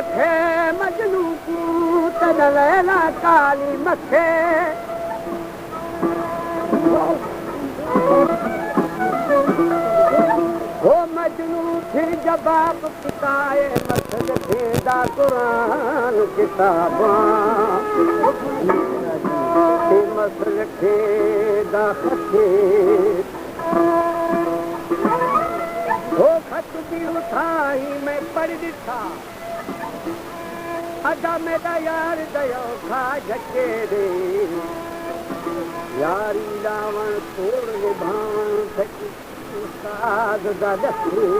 मथे मजनू पूत लैला काली मथे वो मजनू फिर जवाब पिताए मसल खेदा कुरान किताबा मसल खेदा खते वो खत भी उठाई मैं पढ़ दिखा अदा मेरा यार दयो खा झके दे यारी लावण तोड़ निभावण सची उस्ताद दा दखे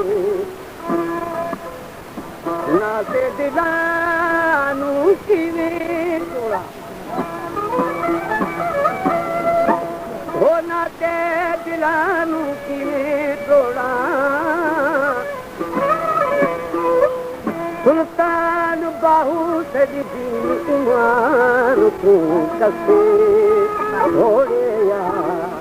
नाते दिलानू किवें तोड़ा हो नाते दिलानू किवें तोड़ा सुल्तान बाहू सजी ईमान तू कसे घोड़े यार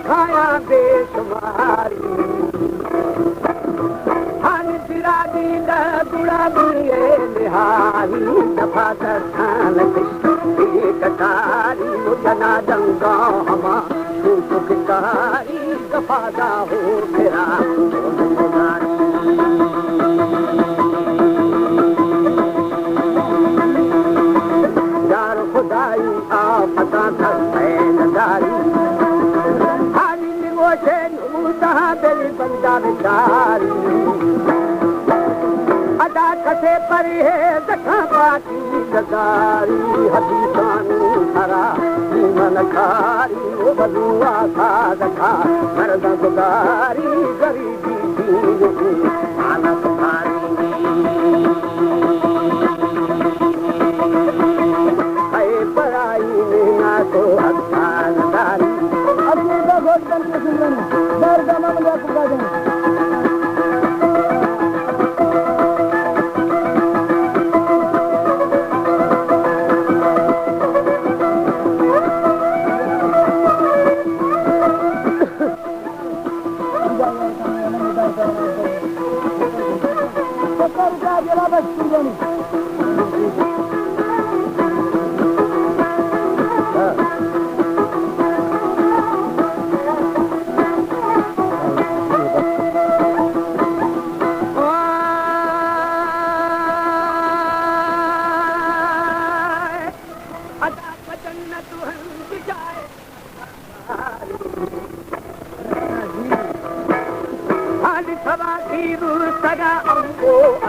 खाया बेशुमारी हान बिरादी द गुड़ा दिए निहारी दफा दर्शन कृष्ण कटारी मुझना दंगा हमा सुखकारी दफादा हो फिरा यार खुदाई आ पता नदारी हारी निगोशे नूता दिल बंदा बिचारी अदा कसे परी है दखा बाती गजारी हदीसानू धरा मन खारी ओ बलुआ सा दखा मर्द गुदारी गरीबी दीन आना तुम्हारी पराई ना तो अखानदारी अपने का घोट करके सुन दर का मन या पुका दें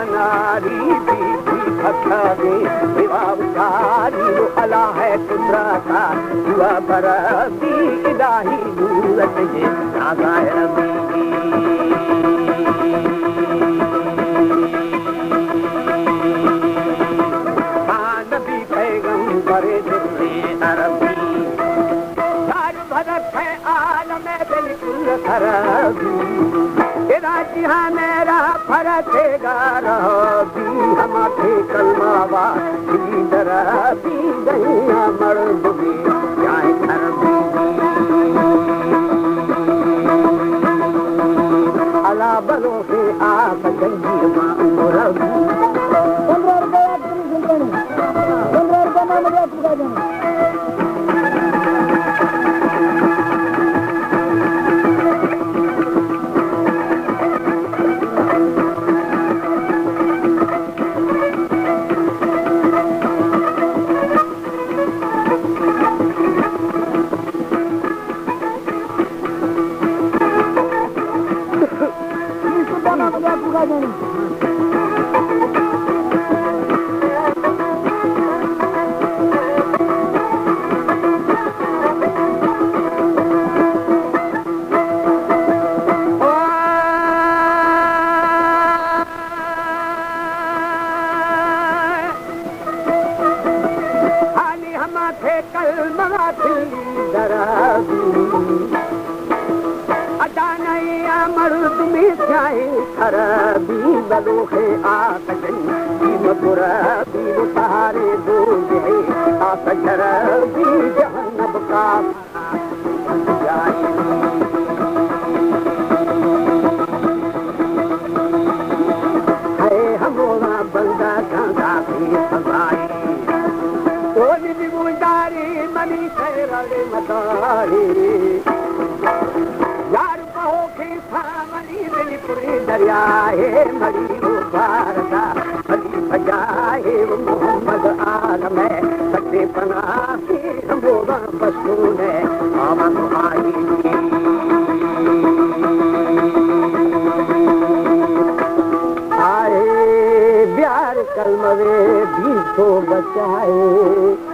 अनारी अला है कुदरता हुआ बरसी इलाही दूरत ये नाज़ायर नबी पैगंबर दिले अरबी सार भरत है आलम बिल्कुल खरबी तेरा जहां मेरा फरतेगा रबी हम थे कलमावा दरबी गैया मर्द भी जाए खरबी अला बलो से आप गंजी मां रबी 15 रुपए आपकी सुनते हैं 15 रुपए में मुझे चुका देना मर्द में जाए खरबी बलोहे आकजन मधुरबी सहारे दो गए आकजरबी जहन्नम का है हमारा बंदा गांधा भी सजाए कोई गुजारी मनी तेरे मदारी यार कहो कि सामनी दिल पूरी दरिया है मरी वो भारता मरी बजाए वो मोहम्मद आलम है सच्चे पना की हमोगा बसून है आमन आई आए प्यार कलमवे भी तो बचाए